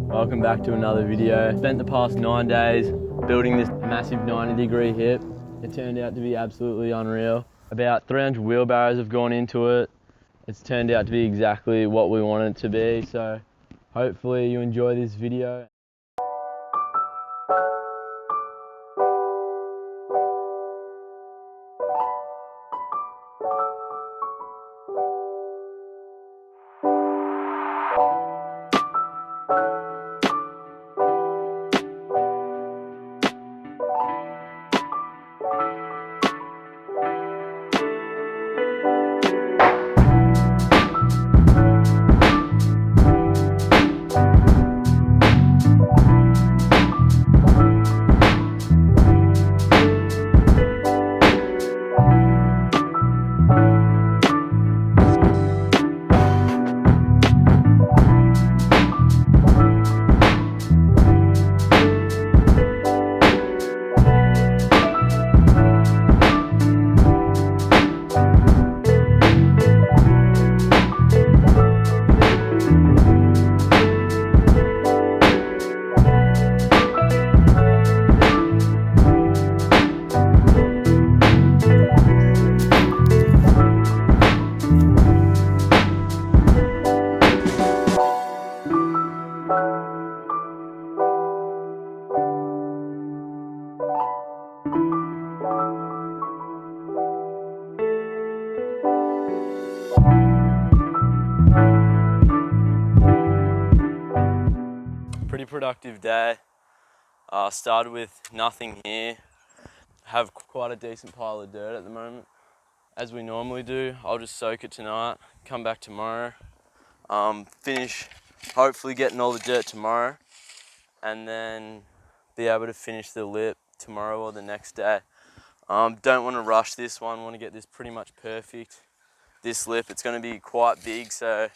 Welcome back to another video. Spent the past 9 days building this massive 90-degree hip. It turned out to be absolutely unreal. About 300 wheelbarrows have gone into it. It's turned out to be exactly what we want it to be, so hopefully you enjoy this video. Pretty productive day. Started with nothing here. Have quite a decent pile of dirt at the moment. As we normally do, I'll just soak it tonight, come back tomorrow, finish hopefully getting all the dirt tomorrow, and then be able to finish the lip tomorrow or the next day. Don't want to rush this one, want to get this pretty much perfect. This lip, it's going to be quite big, so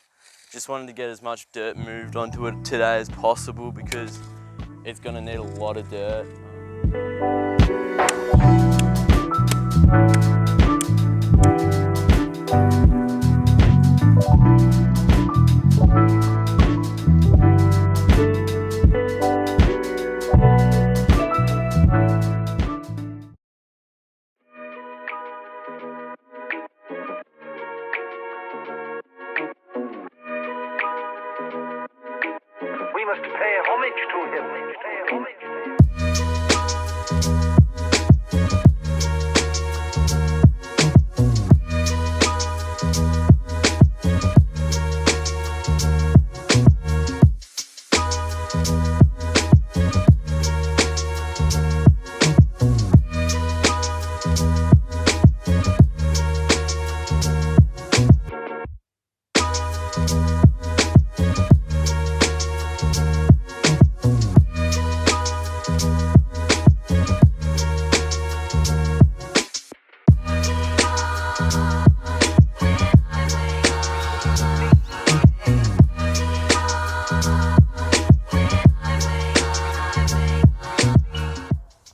just wanted to get as much dirt moved onto it today as possible because it's going to need a lot of dirt. We must pay homage to him.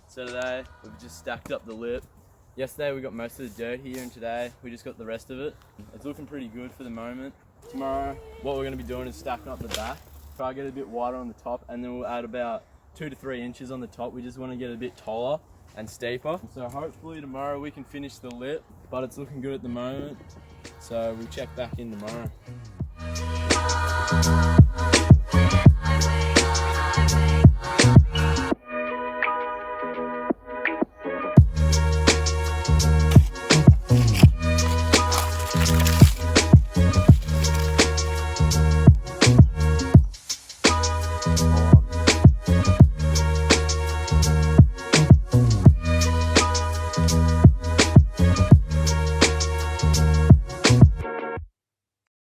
So today, we've just stacked up the lip. Yesterday we got most of the dirt here, and today we just got the rest of it. It's looking pretty good for the moment. Tomorrow, what we're going to be doing is stacking up the back. Try to get a bit wider on the top, and then we'll add about 2 to 3 inches on the top. We just want to get a bit taller and steeper. So hopefully tomorrow we can finish the lip, but it's looking good at the moment. So we'll check back in tomorrow.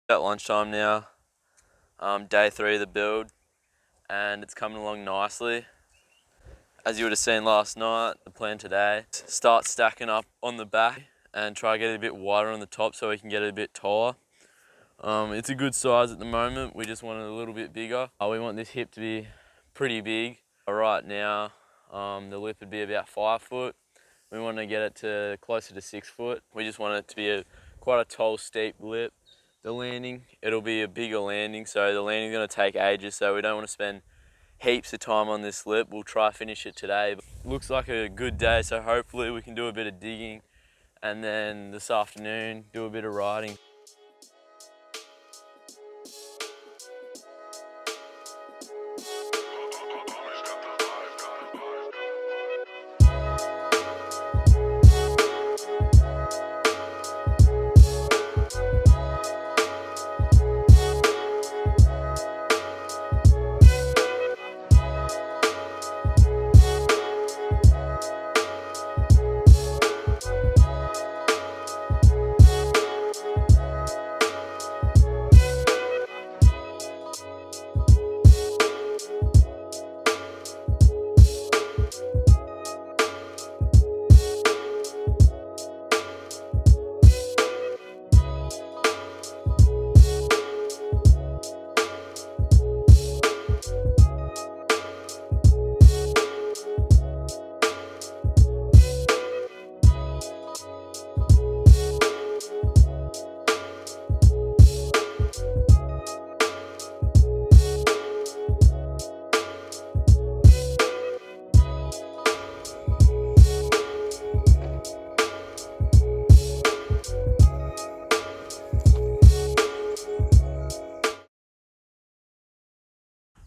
At lunchtime now, day 3 of the build, and it's coming along nicely. As you would have seen last night, the plan today, start stacking up on the back and try to get it a bit wider on the top so we can get it a bit taller. It's a good size at the moment, we just want it a little bit bigger. We want this hip to be pretty big. Right now, the lip would be about 5 foot. We want to get it to closer to 6 foot. We just want it to be quite a tall, steep lip. The landing, it'll be a bigger landing, so the landing's going to take ages, so we don't want to spend heaps of time on this lip. We'll try finish it today. Looks like a good day, so hopefully we can do a bit of digging and then this afternoon do a bit of riding.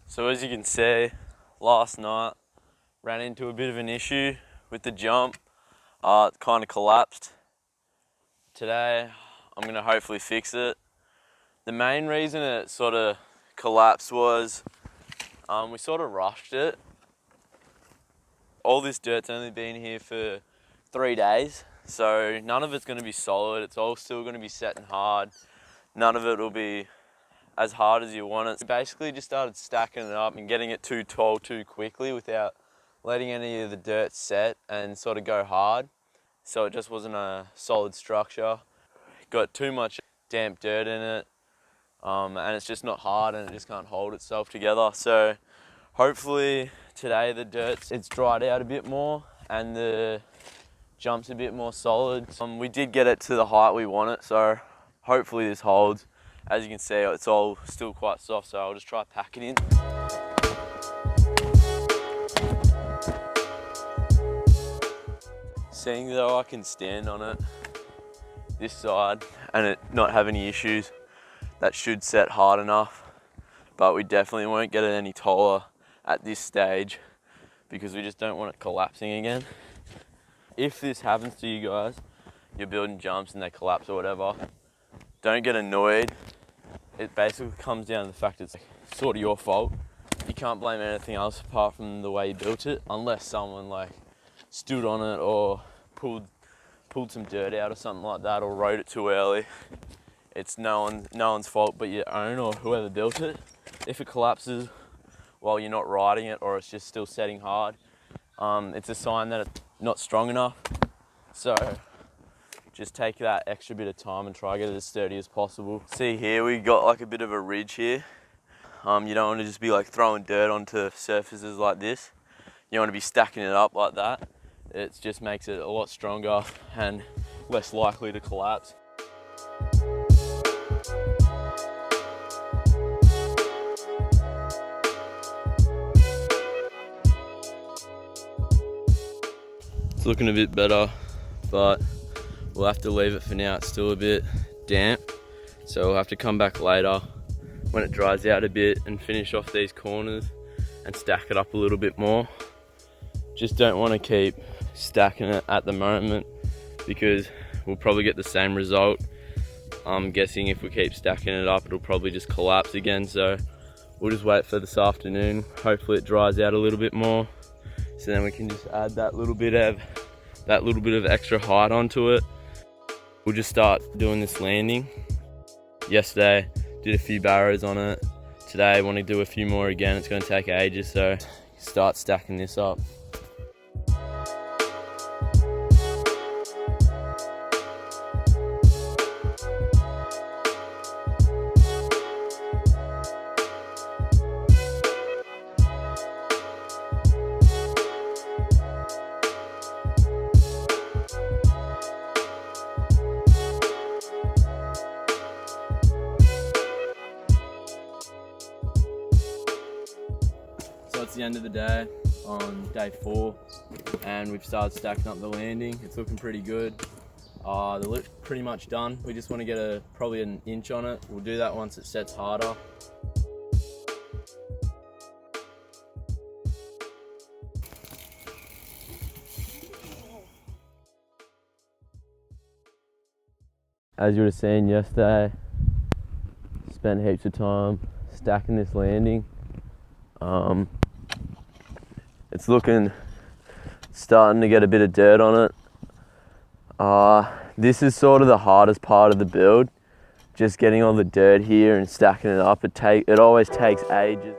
So as you can see, last night ran into a bit of an issue with the jump. It kind of collapsed. Today I'm going to hopefully fix it. The main reason it sort of collapsed was we sort of rushed it. All this dirt's only been here for 3 days, so none of it's going to be solid. It's all still going to be setting hard. None of it will be as hard as you want it. We basically just started stacking it up and getting it too tall too quickly without letting any of the dirt set and sort of go hard. So it just wasn't a solid structure. Got too much damp dirt in it, and it's just not hard and it just can't hold itself together. So hopefully today it's dried out a bit more and the jump's a bit more solid. We did get it to the height we want it, so hopefully this holds. As you can see, it's all still quite soft, so I'll just try pack it in. Seeing though I can stand on it this side and it not have any issues, that should set hard enough, but we definitely won't get it any taller at this stage because we just don't want it collapsing again. If this happens to you guys, you're building jumps and they collapse or whatever, don't get annoyed. It basically comes down to the fact it's sort of your fault. You can't blame anything else apart from the way you built it, unless someone like stood on it or pulled some dirt out or something like that, or rode it too early. It's no one's fault but your own or whoever built it. If it collapses while you're not riding it or it's just still setting hard, it's a sign that it's not strong enough. So just take that extra bit of time and try to get it as sturdy as possible. See here, we got like a bit of a ridge here. You don't want to just be like throwing dirt onto surfaces like this. You want to be stacking it up like that. It just makes it a lot stronger and less likely to collapse. It's looking a bit better, but we'll have to leave it for now. It's still a bit damp, so we'll have to come back later when it dries out a bit and finish off these corners and stack it up a little bit more. Just don't want to keep stacking it at the moment because we'll probably get the same result. I'm guessing if we keep stacking it up, it'll probably just collapse again. So we'll just wait for this afternoon. Hopefully it dries out a little bit more, so then we can just add that little bit of extra height onto it. We'll just start doing this landing. Yesterday did a few barrows on it. Today I want to do a few more again. It's going to take ages, so start stacking this up. So it's the end of the day on day 4 and we've started stacking up the landing. It's looking pretty good. The lip's pretty much done. We just want to get probably an inch on it. We'll do that once it sets harder. As you would have seen yesterday, spent heaps of time stacking this landing. It's starting to get a bit of dirt on it. This is sort of the hardest part of the build, just getting all the dirt here and stacking it up. It always takes ages.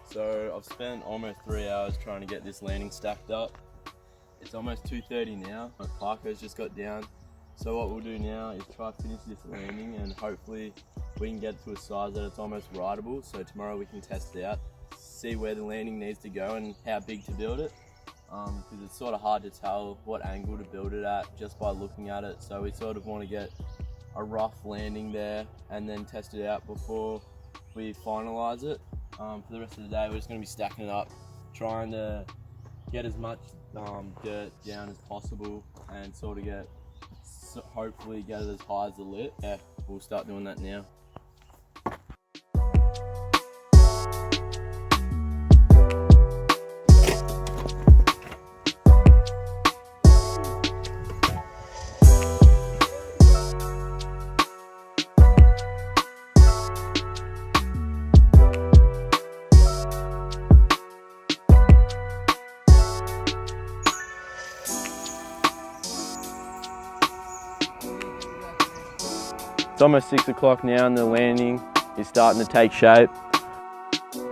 So I've spent almost 3 hours trying to get this landing stacked up. It's almost 2:30 now. My Parko's just got down. So what we'll do now is try to finish this landing and hopefully we can get to a size that it's almost rideable. So tomorrow we can test it out, see where the landing needs to go and how big to build it. Because it's sort of hard to tell what angle to build it at just by looking at it. So we sort of want to get a rough landing there and then test it out before we finalise it. For the rest of the day, we're just going to be stacking it up, trying to get as much dirt down as possible and sort of hopefully get it as high as the lip. Yeah, we'll start doing that now. It's almost 6 o'clock now and the landing is starting to take shape.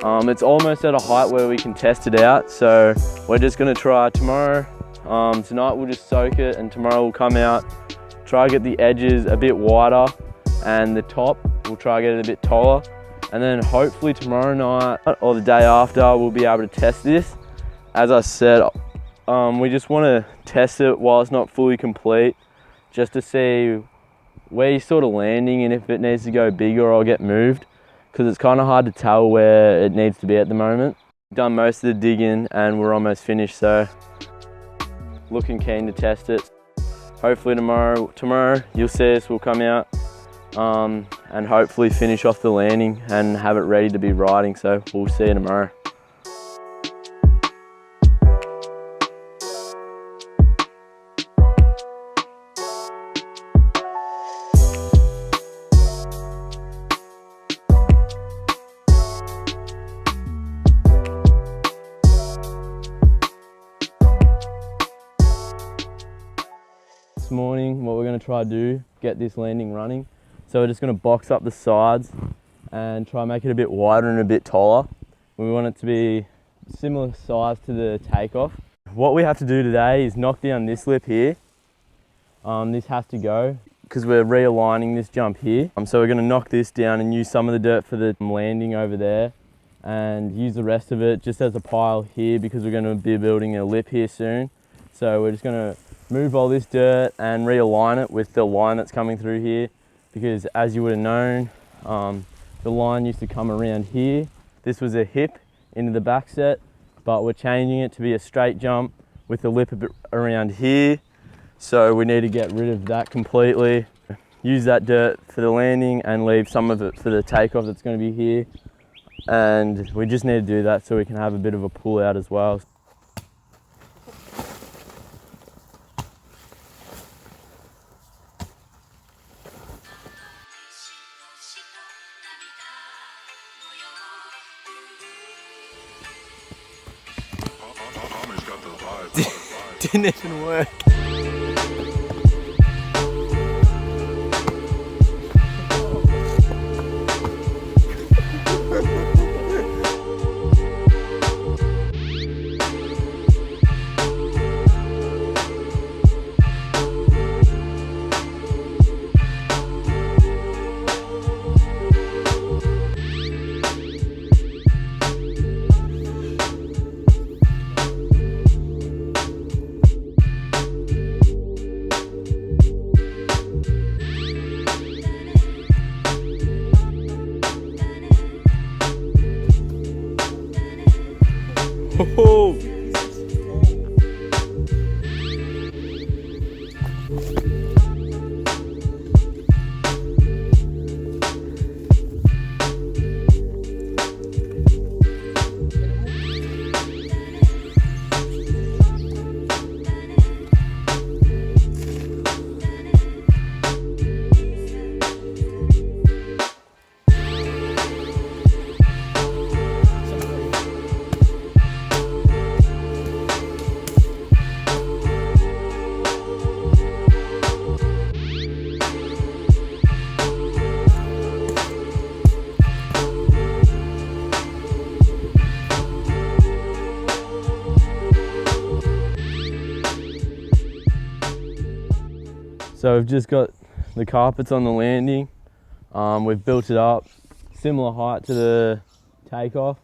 It's almost at a height where we can test it out, so we're just going to try tomorrow. Tonight we'll just soak it and tomorrow we'll come out, try to get the edges a bit wider and the top we'll try to get it a bit taller, and then hopefully tomorrow night or the day after we'll be able to test this. As I said, we just want to test it while it's not fully complete, just to see where you're sort of landing and if it needs to go bigger or get moved, because it's kind of hard to tell where it needs to be at the moment. We've done most of the digging and we're almost finished, so looking keen to test it. Hopefully tomorrow you'll see us, we'll come out and hopefully finish off the landing and have it ready to be riding, so we'll see you tomorrow. This morning, what we're going to try to do, get this landing running. So we're just going to box up the sides and try and make it a bit wider and a bit taller. We want it to be similar size to the takeoff. What we have to do today is knock down this lip here. This has to go because we're realigning this jump here. So we're going to knock this down and use some of the dirt for the landing over there and use the rest of it just as a pile here because we're going to be building a lip here soon. So we're just going to move all this dirt and realign it with the line that's coming through here, because as you would have known, the line used to come around here. This was a hip into the back set, but we're changing it to be a straight jump with the lip a bit around here. So we need to get rid of that completely, use that dirt for the landing and leave some of it for the takeoff that's going to be here. And we just need to do that so we can have a bit of a pull out as well. Didn't even work. Ho-ho. So we've just got the carpets on the landing. We've built it up, similar height to the takeoff.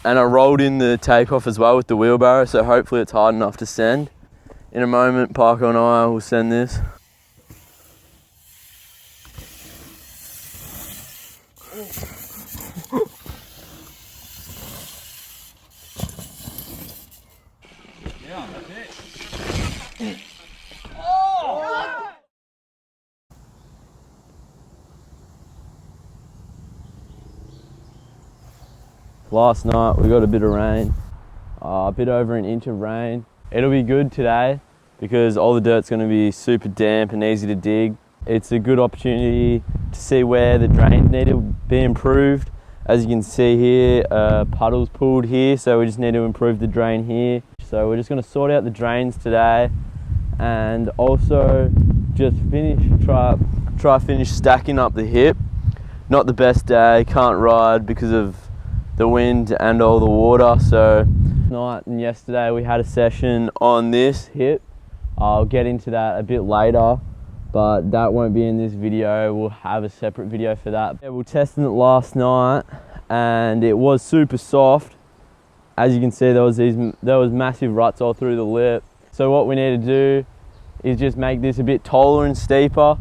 And I rolled in the takeoff as well with the wheelbarrow, so hopefully it's hard enough to send. In a moment, Parker and I will send this. Yeah, that's it. Last night we got a bit of rain, a bit over an inch of rain. It'll be good today because all the dirt's going to be super damp and easy to dig. It's a good opportunity to see where the drains need to be improved. As you can see here, puddles pulled here, so we just need to improve the drain here. So we're just going to sort out the drains today and also just try finish stacking up the hip. Not the best day, can't ride because of the wind and all the water. So tonight and yesterday we had a session on this hip. I'll get into that a bit later, but that won't be in this video. We'll have a separate video for that. Yeah, we were testing it last night and it was super soft. As you can see, there was massive ruts all through the lip. So what we need to do is just make this a bit taller and steeper,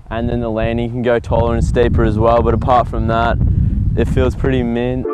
and then the landing can go taller and steeper as well. But apart from that, it feels pretty mint.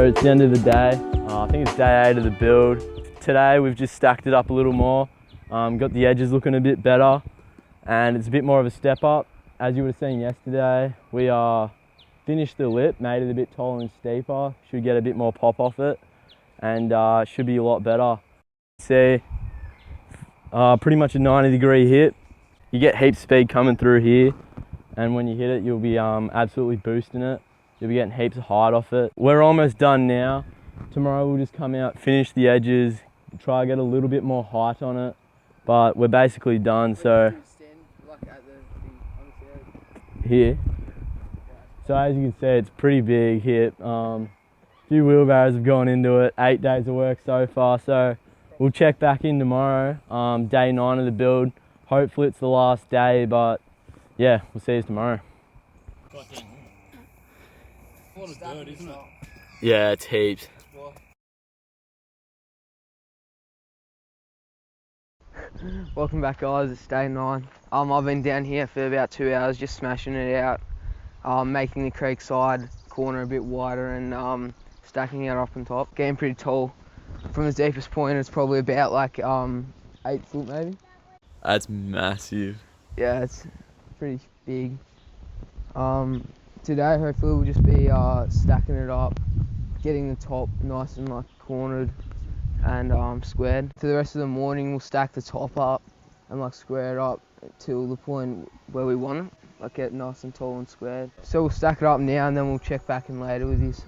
it's the end of the day. I think it's day 8 of the build. Today we've just stacked it up a little more. Got the edges looking a bit better and it's a bit more of a step up. As you would have seen yesterday, we finished the lip, made it a bit taller and steeper. Should get a bit more pop off it and should be a lot better. See, pretty much a 90-degree hit. You get heaps of speed coming through here and when you hit it, you'll be absolutely boosting it. You'll be getting heaps of height off it. We're almost done now. Tomorrow we'll just come out, finish the edges, try to get a little bit more height on it, but we're basically done. So here, so as you can see, it's pretty big hit. A few wheelbarrows have gone into it. 8 days of work so far. So we'll check back in tomorrow, day 9 of the build. Hopefully it's the last day, but yeah, we'll see you tomorrow. A lot of dirt, isn't it? Yeah, it's heaps. Welcome back, guys. It's day 9. I've been down here for about 2 hours just smashing it out, making the creek side corner a bit wider and stacking it up on top. Getting pretty tall. From the deepest point, it's probably about like 8 foot maybe. That's massive. Yeah, it's pretty big. Today, hopefully, we'll just be stacking it up, getting the top nice and like cornered and squared. For the rest of the morning, we'll stack the top up and like square it up till the point where we want it, like get nice and tall and squared. So we'll stack it up now and then we'll check back in later with this.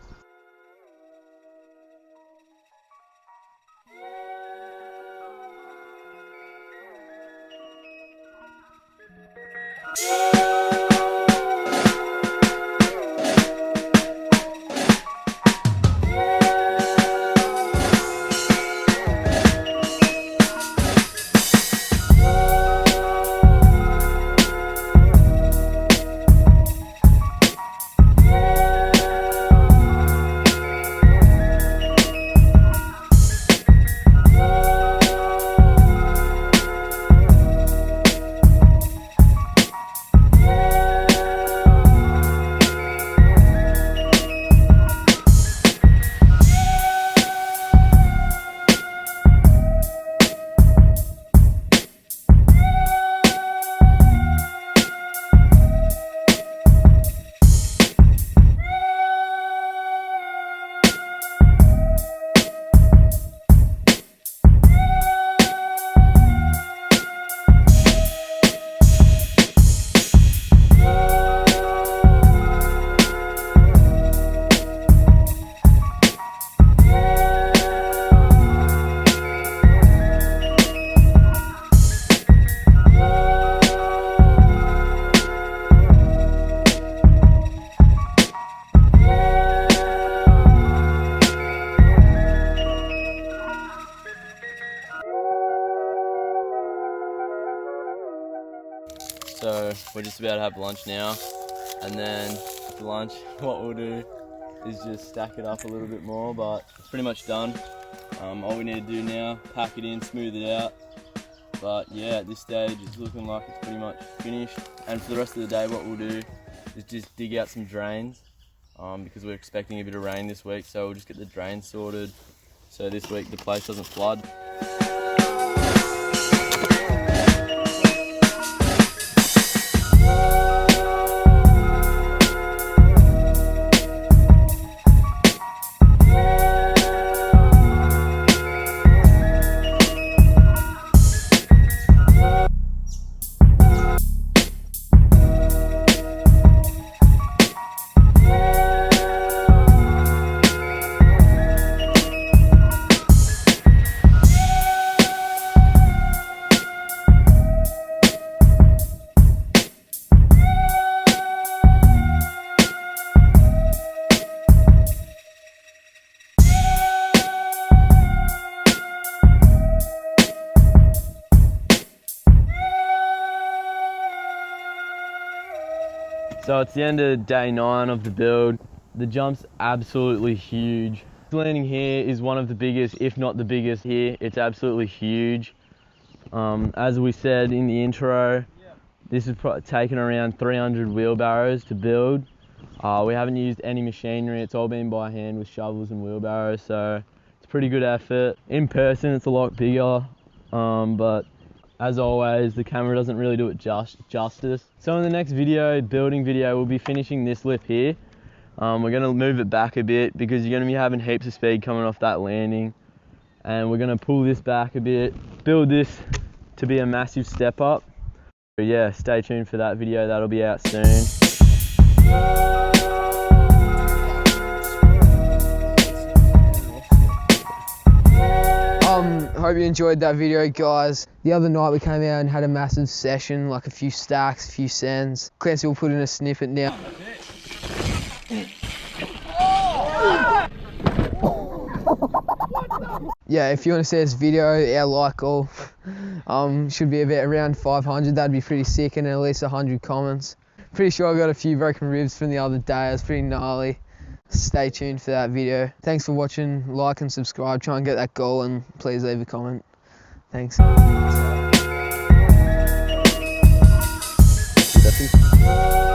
So we're just about to have lunch now, and then after lunch what we'll do is just stack it up a little bit more, but it's pretty much done. All we need to do now, pack it in, smooth it out. But yeah, at this stage it's looking like it's pretty much finished. And for the rest of the day what we'll do is just dig out some drains, because we're expecting a bit of rain this week, so we'll just get the drains sorted so this week the place doesn't flood. So it's the end of day 9 of the build. The jump's absolutely huge. This landing here is one of the biggest, if not the biggest here. It's absolutely huge. As we said in the intro, this has taken around 300 wheelbarrows to build. We haven't used any machinery, it's all been by hand with shovels and wheelbarrows, so it's a pretty good effort. In person it's a lot bigger, but as always the camera doesn't really do it justice. So in the next video, building video, we'll be finishing this lip here. We're going to move it back a bit because you're going to be having heaps of speed coming off that landing, and we're going to pull this back a bit, build this to be a massive step up. But yeah, stay tuned for that video, that'll be out soon. Hope you enjoyed that video, guys. The other night we came out and had a massive session, like a few stacks, a few sends. Clancy will put in a snippet now. Yeah, if you want to see this video, our like goal should be about around 500. That'd be pretty sick, and at least 100 comments. Pretty sure I got a few broken ribs from the other day. It was pretty gnarly. Stay tuned for that video. Thanks for watching. Like and subscribe. Try and get that goal, and please leave a comment. Thanks. That's it.